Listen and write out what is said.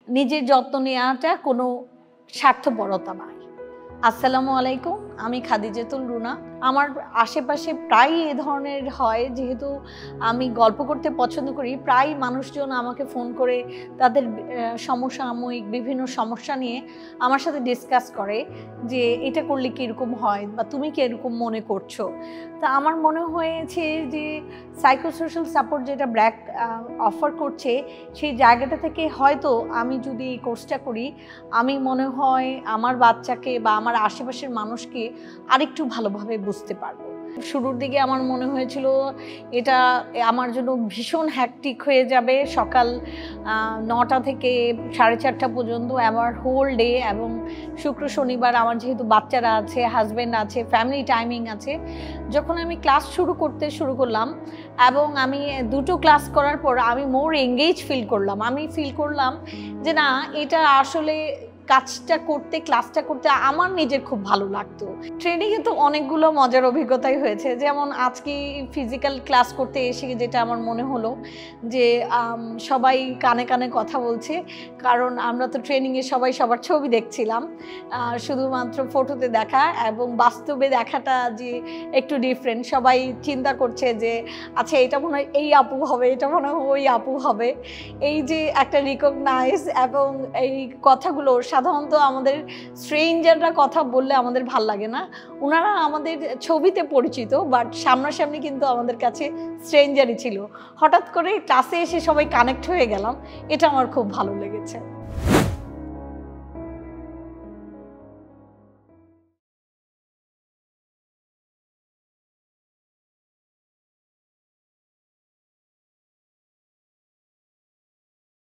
নিজের যত্ন নেওয়াটা কোনো স্বার্থপরতা নয়। আসসালামু আলাইকুম, আমি খাদিজাতুল রুনা। আমার আশেপাশে প্রায় এ ধরনের হয়, যেহেতু আমি গল্প করতে পছন্দ করি, প্রায় মানুষজন আমাকে ফোন করে তাদের সমসাময়িক বিভিন্ন সমস্যা নিয়ে আমার সাথে ডিসকাস করে যে এটা করলে কীরকম হয় বা তুমি কি এরকম মনে করছো। তা আমার মনে হয়েছে যে সাইকোসোশ্যাল সাপোর্ট যেটা ব্র্যাক অফার করছে, সেই জায়গাটা থেকে হয়তো আমি যদি এই কোর্সটা করি, আমি মনে হয় আমার বাচ্চাকে বা আমার আশেপাশের মানুষকে আরেকটু ভালোভাবে বুঝতে পারবো। শুরুর দিকে আমার মনে হয়েছিল এটা আমার জন্য ভীষণ হ্যাকটিক হয়ে যাবে, সকাল 9টা থেকে 4:30 পর্যন্ত আমার হোল ডে, এবং শুক্র শনিবার আমার যেহেতু বাচ্চারা আছে, হাজব্যান্ড আছে, ফ্যামিলি টাইমিং আছে। যখন আমি ক্লাস শুরু করলাম এবং আমি 2টো ক্লাস করার পর আমি মোর এঙ্গেজ ফিল করলাম যে না, এটা আসলে ক্লাসটা করতে আমার নিজের খুব ভালো লাগতো। ট্রেনিংয়ে তো অনেকগুলো মজার অভিজ্ঞতাই হয়েছে, যেমন আজকে ফিজিক্যাল ক্লাস করতে এসে যেটা আমার মনে হলো যে সবাই কানে কানে কথা বলছে, কারণ আমরা তো ট্রেনিংয়ে সবাই সবার ছবি দেখছিলাম, শুধুমাত্র ফটোতে দেখা এবং বাস্তবে দেখাটা যে একটু ডিফারেন্ট। সবাই চিন্তা করছে যে আচ্ছা এটা মনে হয় এই আপু হবে, এটা মনে হয় ওই আপু হবে। এই যে একটা রিকগনাইজ এবং এই কথাগুলো সাধারণত আমাদের স্ট্রেঞ্জাররা কথা বললে আমাদের ভাল লাগে না। ওনারা আমাদের ছবিতে পরিচিত, বাট সামনাসামনি কিন্তু আমাদের কাছে স্ট্রেঞ্জারই ছিল। হঠাৎ করে ক্লাসে এসে সবাই কানেক্ট হয়ে গেলাম, এটা আমার খুব ভালো লেগেছে।